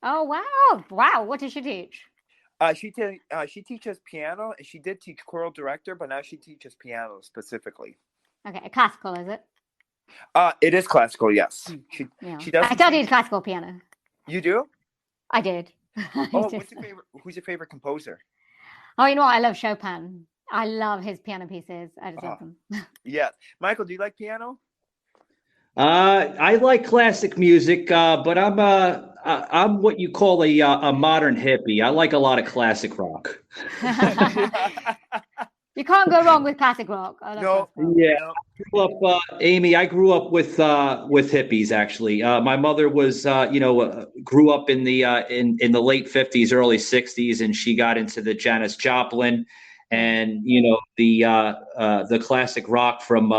Oh, wow. Wow. What does she teach? She teaches piano, and she did teach choral director, but now she teaches piano specifically. Okay, classical, is it? It is classical, yes. Hmm. Yeah. She I doesn't studied teach. classical piano. You do? I did. I Oh, did. what's your favorite? Who's your favorite composer? Oh, you know what? I love Chopin. I love his piano pieces. I just love Oh, them. yeah. Michael, do you like piano? I like classic music, but I'm what you call a modern hippie. I like a lot of classic rock. You can't go wrong with classic rock. I love No, classic rock. Yeah, no. grew up, Amy. I grew up with hippies. Actually, my mother was, grew up in the late '50s, early '60s, and she got into the Janis Joplin, Mm. and the classic rock from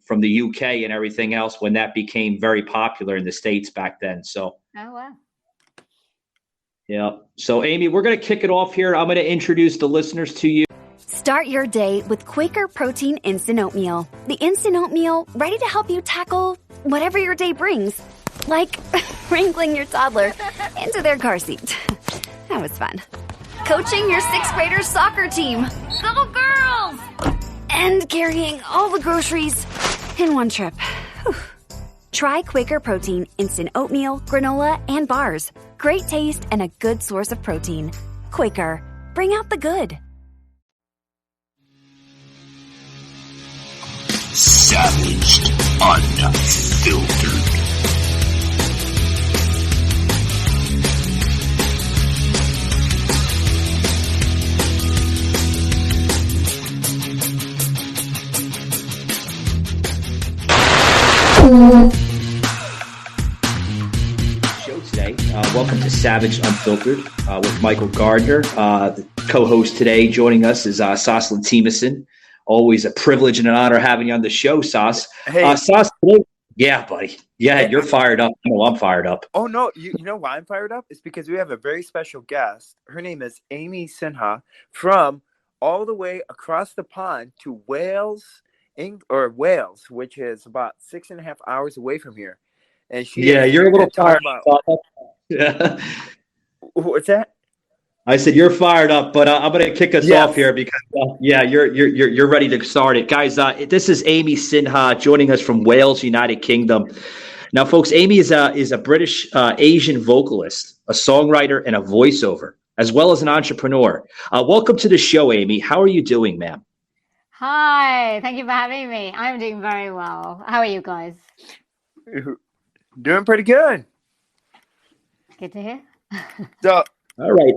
from the UK and everything else when that became very popular in the States back then. So Oh, wow. yeah. So Amy, we're gonna kick it off here. I'm gonna introduce the listeners to you. Start your day with Quaker Protein Instant Oatmeal. The instant oatmeal ready to help you tackle whatever your day brings. Like wrangling your toddler into their car seat. That was fun. Coaching your sixth graders soccer team. Go girls! And carrying all the groceries in one trip. Whew. Try Quaker Protein Instant Oatmeal, granola, and bars. Great taste and a good source of protein. Quaker, bring out the good. Savaged, unfiltered. Show today. Welcome to Savage Unfiltered with Michael Gardner. The co-host today joining us is Sauce Timison. Always a privilege and an honor having you on the show, Sauce. Hey, Sauce, yeah, buddy. Yeah, hey, you're fired up. I know I'm fired up. oh no, you know why I'm fired up? It's because we have a very special guest. Her name is Amy Sinha from all the way across the pond to Wales, which is about 6.5 hours away from here. And she Yeah, is you're a here to little talk fired about up. Yeah. what's that? I said you're fired up, but I'm going to kick us off Yes. here because you're ready to start it, guys. This is Amy Sinha joining us from Wales, United Kingdom. Now, folks, Amy is a British Asian vocalist, a songwriter, and a voiceover, as well as an entrepreneur. Welcome to the show, Amy. How are you doing, ma'am? Hi. Thank you for having me. I'm doing very well. How are you guys? Doing pretty good. Good to hear. So, All right.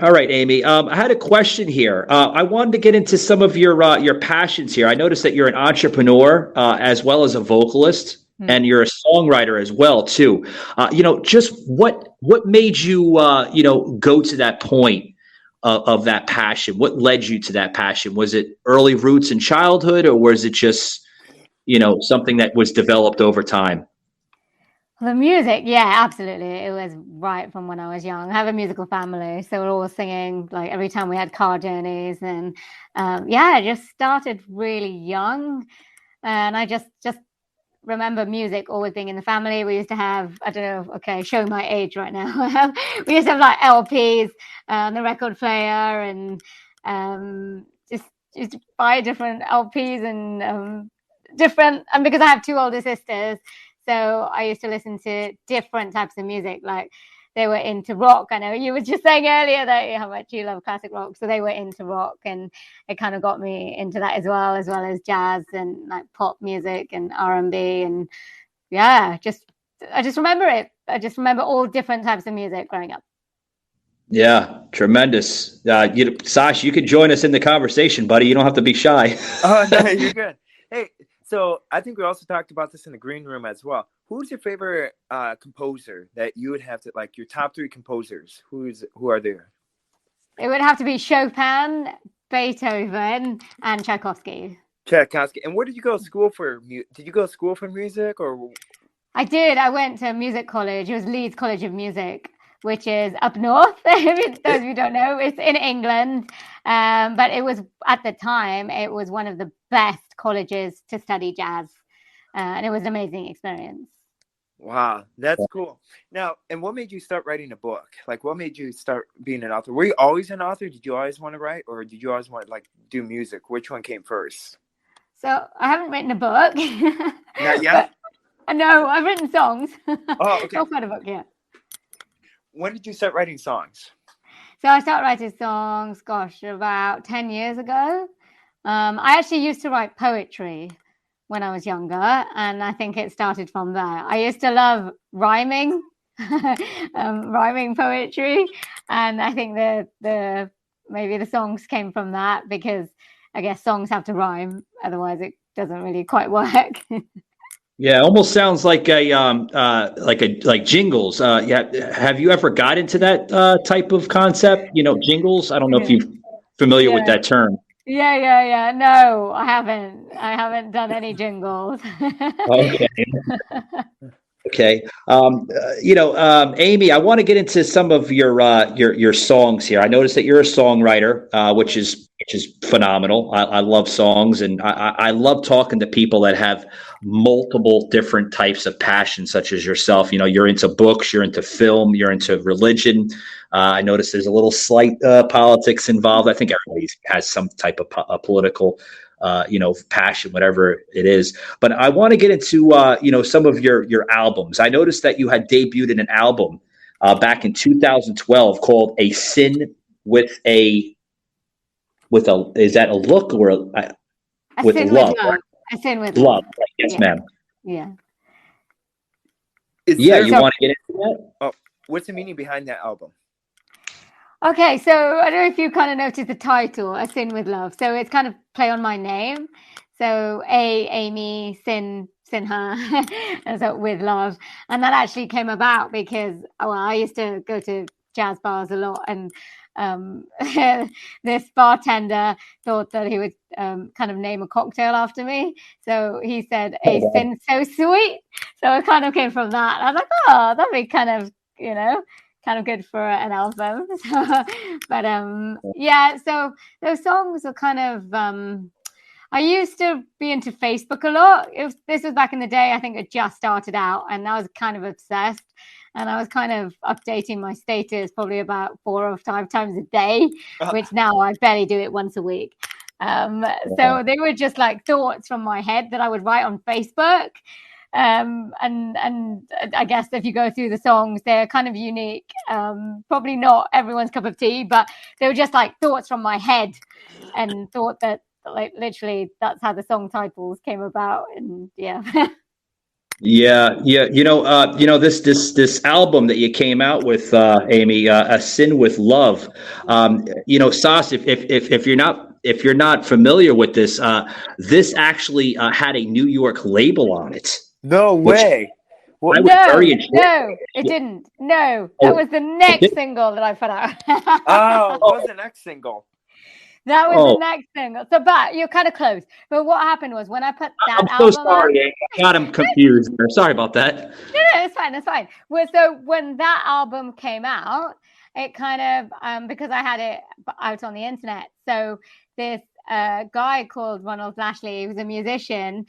All right, Amy. I had a question here. I wanted to get into some of your passions here. I noticed that you're an entrepreneur as well as a vocalist, and you're a songwriter as well too. Just what made you go to that point of that passion? What led you to that passion? Was it early roots in childhood, or was it just something that was developed over time? The music, yeah, absolutely. It was right from when I was young. I have a musical family, so we're all singing like every time we had car journeys, and yeah, it just started really young, and I just remember music always being in the family. We used to have, I don't know, okay, showing my age right now. We used to have like LPs on the record player, and just used to buy different LPs and different. And because I have two older sisters, so I used to listen to different types of music. Like they were into rock. I know you were just saying earlier that how much you love classic rock, so they were into rock, and it kind of got me into that as well as jazz and like pop music and R&B, and yeah, I just remember it. I just remember all different types of music growing up. Yeah, tremendous. Sash, you can join us in the conversation, buddy. You don't have to be shy. oh no, you're good. Hey, so I think we also talked about this in the green room as well. Who's your favorite composer that you would have to like your top three composers? Who are there? It would have to be Chopin, Beethoven, and Tchaikovsky. Tchaikovsky. And where did you go to school for? Did you go to school for music or? I did. I went to music college. It was Leeds College of Music, which is up north. Those of you who don't know, it's in England. But it was, at the time, it was one of the best colleges to study jazz. And it was an amazing experience. Wow, that's cool. Now, and what made you start writing a book? Like, what made you start being an author? Were you always an author? Did you always want to write, or did you always want to like do music? Which one came first? So I haven't written a book. Not yet. No, I've written songs. Oh, okay. Not quite a book yet. When did you start writing songs? So I started writing songs, gosh, about 10 years ago. I actually used to write poetry when I was younger, and I think it started from there. I used to love rhyming, rhyming poetry, and I think the maybe the songs came from that, because I guess songs have to rhyme, otherwise it doesn't really quite work. Yeah, almost sounds like like jingles. Yeah, have you ever got into that type of concept? You know, jingles. I don't know if you're familiar with Yeah. that term. Yeah. No, I haven't. I haven't done any jingles. Okay. Okay. Amy, I want to get into some of your songs here. I noticed that you're a songwriter, which is phenomenal. I love songs, and I love talking to people that have multiple different types of passions, such as yourself. You know, you're into books, you're into film, you're into religion. I noticed there's a little slight politics involved. I think everybody has some type of political passion, whatever it is. But I want to get into, some of your albums. I noticed that you had debuted in an album back in 2012 called "A Sin with a is that a look or with sin love? with love. A sin with Love. love. Yes, Yeah. ma'am. Yeah. Yeah, you want to get into that? Oh, what's the meaning behind that album? Okay, so I don't know if you kind of noticed the title, A Sin with Love. So it's kind of play on my name. So Amy Sinha, and so with love. And that actually came about because, I used to go to jazz bars a lot, and this bartender thought that he would kind of name a cocktail after me. So he said, "A sin so sweet." So it kind of came from that. I was like, oh, that'd be kind of, kind of good for an album. But so those songs are kind of I used to be into Facebook a lot. This was back in the day. I think it just started out, and I was kind of obsessed, and I was kind of updating my status probably about 4 or 5 times a day, which now I barely do it once a week. So they were just like thoughts from my head that I would write on Facebook. And I guess if you go through the songs, they're kind of unique. Probably not everyone's cup of tea, but they were just like thoughts from my head, and thought that like literally that's how the song titles came about. And yeah. Yeah. This album that you came out with, Amy, "A Sin with Love." Sas, if you're not familiar with this, this actually had a New York label on it. No way. Well, no, it didn't. No, that was the next single that I put out. What was the next single? That was the next single. So, but you're kind of close. But what happened was when I put that album so sorry, Amy. I got him confused. Sorry about that. No, it's fine. It's fine. Well, so when that album came out, it kind of because I had it out on the internet. So this guy called Ronald Lashley, he was a musician.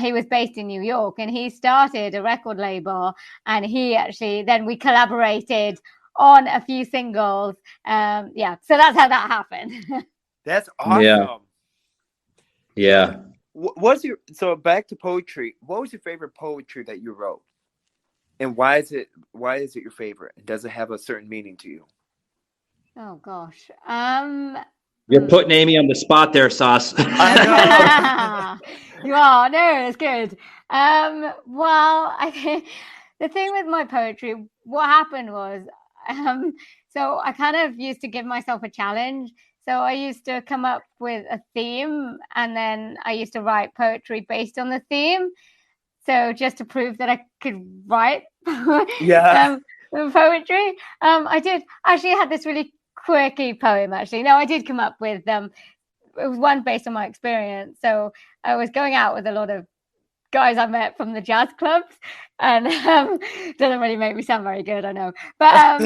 He was based in New York, and he started a record label, and then we collaborated on a few singles. So that's how that happened. That's awesome. Yeah. So back to poetry. What was your favorite poetry that you wrote? And why is it your favorite? And does it have a certain meaning to you? Oh gosh. You're putting Amy on the spot there, Sauce. I know. You are. No, it's good. Well, I think the thing with my poetry, what happened was, so I kind of used to give myself a challenge. So I used to come up with a theme, and then I used to write poetry based on the theme. So just to prove that I could write poetry. I did actually had this really quirky poem. Actually, no, I did come up with it was one based on my experience. So I was going out with a lot of guys I met from the jazz clubs, and doesn't really make me sound very good, I know. But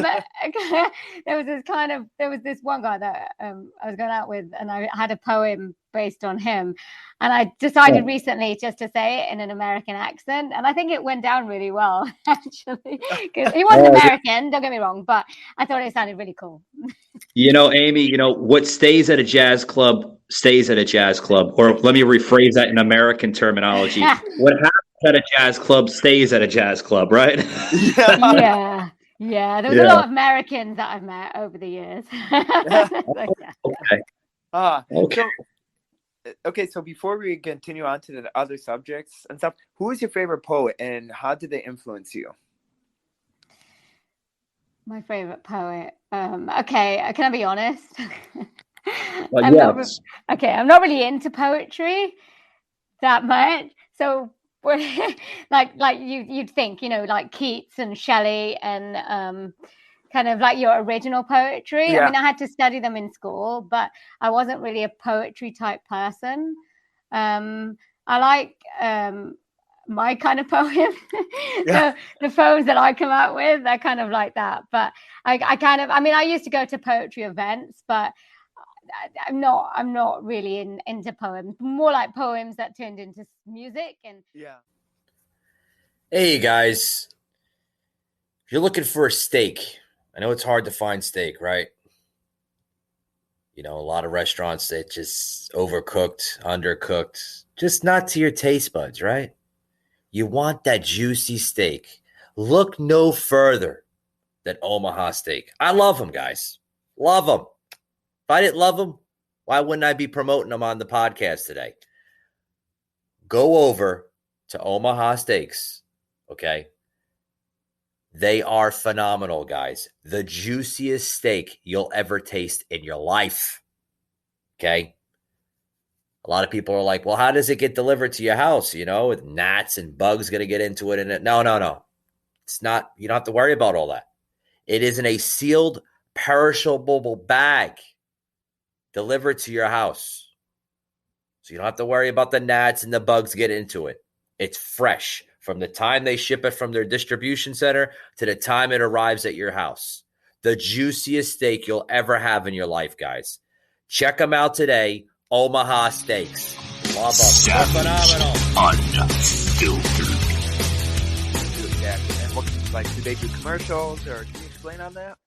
there was this one guy that I was going out with, and I had a poem based on him, and I decided recently just to say it in an American accent, and I think it went down really well, actually, because he wasn't American, don't get me wrong, but I thought it sounded really cool. Amy, what stays at a jazz club stays at a jazz club. Or let me rephrase that in American terminology. What happens at a jazz club stays at a jazz club, right? Yeah. There was a lot of Americans that I've met over the years. Okay. So before we continue on to the other subjects and stuff, who is your favorite poet and how did they influence you? My favorite poet. Okay, can I be honest? I'm not really into poetry that much. So like you'd think, like Keats and Shelley and kind of like your original poetry. Yeah. I mean, I had to study them in school, but I wasn't really a poetry type person. I like my kind of poem. The poems that I come out with, they're kind of like that. But I used to go to poetry events, but I'm not really into poems. More like poems that turned into music. And Hey guys, if you're looking for a steak, I know it's hard to find steak, right? A lot of restaurants that just overcooked, undercooked, just not to your taste buds, right? You want that juicy steak. Look no further than Omaha Steak. I love them, guys. Love them. If I didn't love them, why wouldn't I be promoting them on the podcast today? Go over to Omaha Steaks, okay? They are phenomenal, guys. The juiciest steak you'll ever taste in your life, okay? A lot of people are like, well, how does it get delivered to your house? With gnats and bugs going to get into it. And no. It's not, you don't have to worry about all that. It is in a sealed, perishable bag delivered to your house. So you don't have to worry about the gnats and the bugs get into it. It's fresh from the time they ship it from their distribution center to the time it arrives at your house. The juiciest steak you'll ever have in your life, guys. Check them out today. Omaha Steaks. Love them. They're phenomenal. Unfiltered. And what, do they do commercials, or can you explain on that?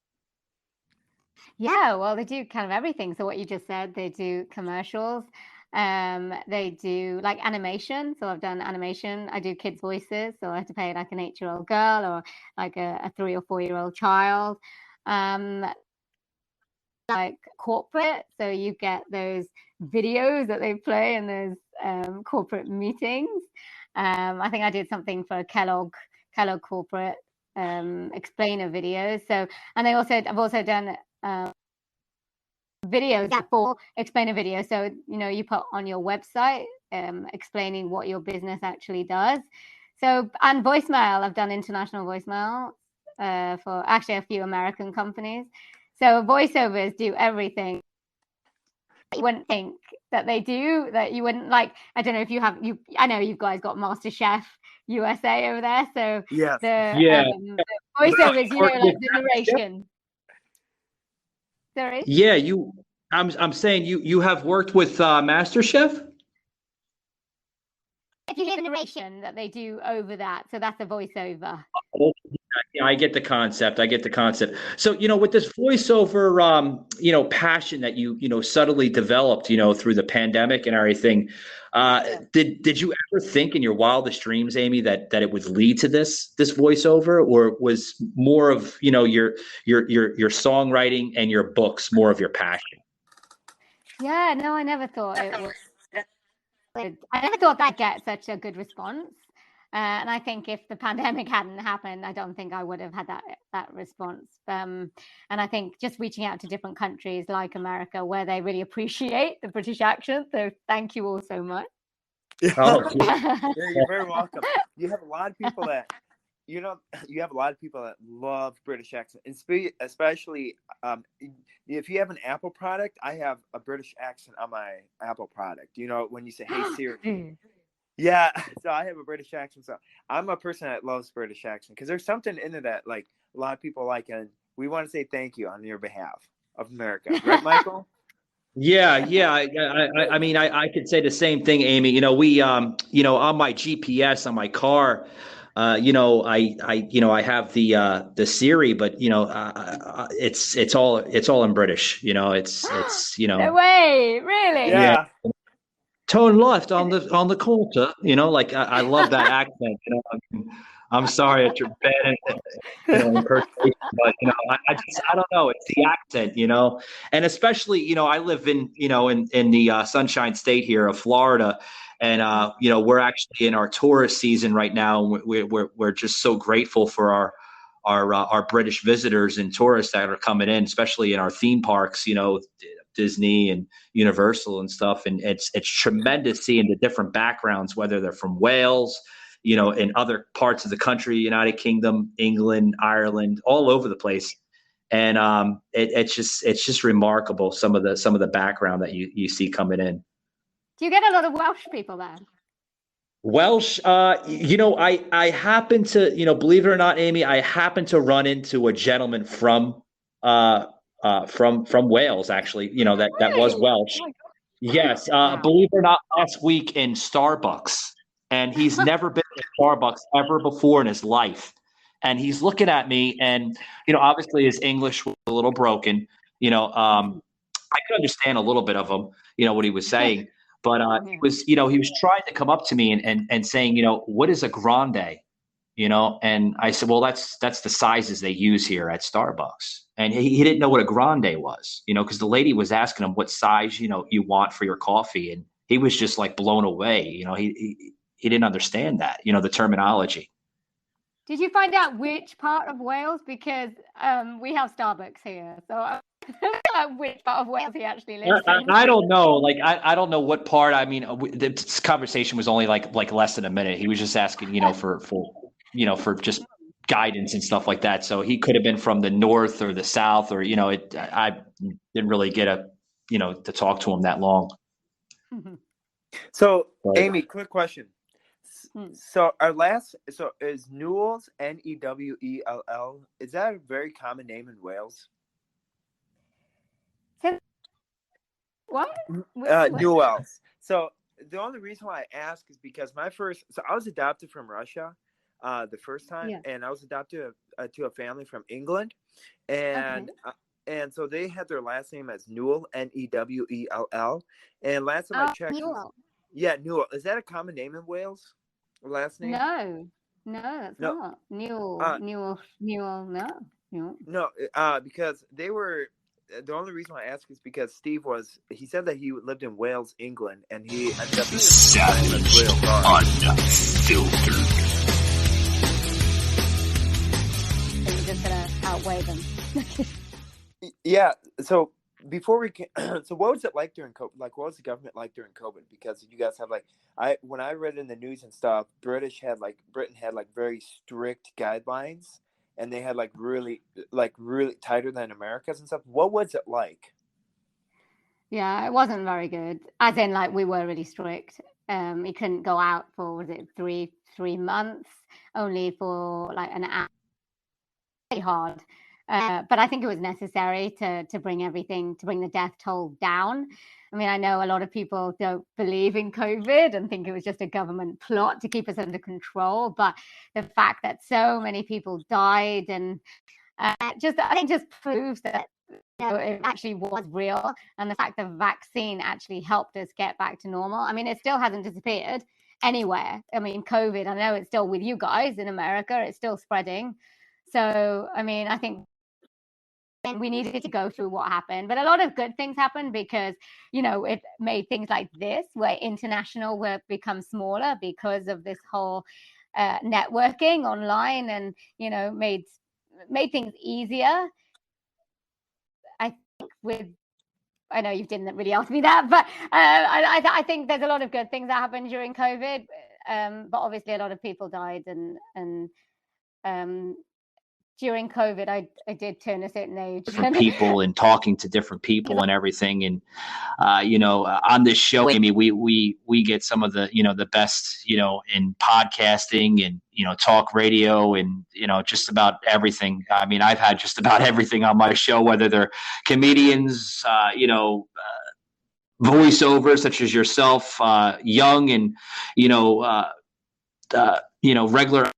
Yeah, well, they do kind of everything. So what you just said, they do commercials. They do like animation. So I've done animation. I do kids' voices. So I have to play like an 8-year-old girl or like a 3 or 4-year-old child. Like corporate. So you get those videos that they play in those corporate meetings. I think I did something for Kellogg corporate explainer videos. So, and I've also done videos for explainer videos. So, you put on your website explaining what your business actually does. So, and voicemail, I've done international voicemail for actually a few American companies. So voiceovers do everything you wouldn't think that they do, that you wouldn't like. I don't know if I know you guys got MasterChef USA over there. So the voiceovers, like the narration. Sorry? Yeah, I'm saying you have worked with MasterChef? If you hear the narration that they do over that, so that's a voiceover. Oh, yeah, I get the concept. So, with this voiceover, passion that you subtly developed, through the pandemic and everything, did you ever think in your wildest dreams, Amy, that it would lead to this voiceover, or was more of, your songwriting and your books more of your passion? Yeah, no, I never thought it was. I never thought I'd get such a good response. And I think if the pandemic hadn't happened, I don't think I would have had that response. And I think just reaching out to different countries like America, where they really appreciate the British accent. So thank you all so much. Oh, you're very welcome. You have a lot of people that love British accent, and especially if you have an Apple product. I have a British accent on my Apple product. When you say, "Hey Siri," Yeah, so I have a British accent. So I'm a person that loves British accent because there's something into that, like a lot of people like, and we want to say thank you on your behalf of America, right, Michael? Yeah, yeah. I mean, I could say the same thing, Amy. We, on my GPS on my car, I have the Siri, but it's all in British. No way, really? Yeah, Yeah, turn left on the quarter. Like I love that accent. I'm sorry it's your bad, impersonation, but I don't know. It's the accent, and especially I live in the Sunshine State here of Florida, and we're actually in our tourist season right now. And we're just so grateful for our British visitors and tourists that are coming in, especially in our theme parks. Disney and Universal and stuff, and it's tremendous seeing the different backgrounds, whether they're from Wales, in other parts of the country, United Kingdom, England, Ireland, all over the place. And it's just remarkable some of the background that you see coming in. Do you get a lot of Welsh people there? Welsh, I happen to, believe it or not, Amy, I happen to run into a gentleman from Wales, actually, that was Really? Welsh. Oh my Yes, God. Wow. believe it or not, last week in Starbucks, and he's never been to Starbucks ever before in his life. And he's looking at me, and obviously his English was a little broken. I could understand a little bit of him, what he was saying, but he was trying to come up to me and saying, what is a grande? And I said, well, that's the sizes they use here at Starbucks. And he didn't know what a grande was, because the lady was asking him what size, you want for your coffee. And he was just like blown away. He didn't understand that, the terminology. Did you find out which part of Wales? Because we have Starbucks here, so which part of Wales he actually lives in. I don't know. Like, I don't know what part. I mean, this conversation was only like less than a minute. He was just asking, for just guidance and stuff like that. So he could have been from the north or the south, or I didn't really get to talk to him that long. So But, Amy, quick question. So is Newell's, Newell? Is that a very common name in Wales? What? Newell's. So the only reason why I ask is because I was adopted from Russia, the first time, and I was adopted to a family from England, and and so they had their last name as Newell, Newell, and last time I checked, Newell. Yeah, Newell. Is that a common name in Wales? Last name? No, it's not. Newell, no. No, because they were. The only reason I ask is because he said that he lived in Wales, England, and he ended up being Savage, unfiltered. So you're just gonna outweigh them. Yeah. So before we can, so what was it like during COVID? Like, what was the government like during COVID? Because you guys have when I read in the news and stuff, Britain had very strict guidelines, and they had really tighter than America's and stuff. What was it like? Yeah, it wasn't very good. As in, we were really strict. You couldn't go out for, was it 3 months, only for an hour. Very hard. But I think it was necessary to bring the death toll down. I mean, I know a lot of people don't believe in COVID and think it was just a government plot to keep us under control. But the fact that so many people died and I think just proves that it actually was real. And the fact the vaccine actually helped us get back to normal. I mean, it still hasn't disappeared anywhere. I mean, COVID, I know it's still with you guys in America. It's still spreading. So, I mean, I think we needed to go through what happened, but a lot of good things happened because it made things like this where international work become smaller because of this whole networking online, and made things easier. I think I know you didn't really ask me that, but I think there's a lot of good things that happened during COVID, but obviously a lot of people died and during COVID, I did turn a certain age. Different people and talking to different people and everything. And, on this show, Amy, we get some of the, the best, in podcasting and, talk radio and, just about everything. I mean, I've had just about everything on my show, whether they're comedians, voiceovers such as yourself, young and, regular.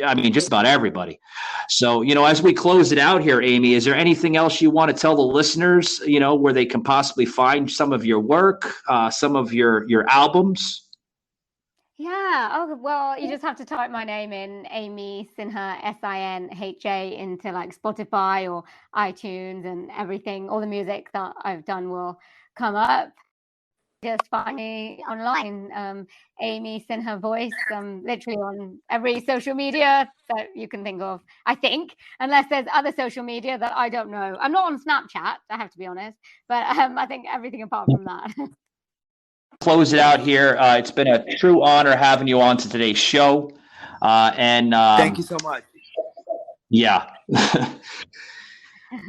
I mean, just about everybody. So, as we close it out here, Amy, is there anything else you want to tell the listeners, where they can possibly find some of your work, some of your albums? Yeah. Oh, well, you just have to type my name in, Amy Sinha, Sinha, into like Spotify or iTunes, and everything. All the music that I've done will come up. Just find me online, Amy Sinha Voice. Literally on every social media that you can think of, I think, unless there's other social media that I don't know. I'm not on Snapchat, I have to be honest, but I think everything apart from that. Close it out here. It's been a true honor having you on to today's show. And thank you so much. Yeah.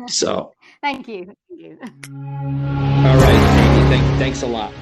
So. Thank you. Thank you. All right. Thanks a lot.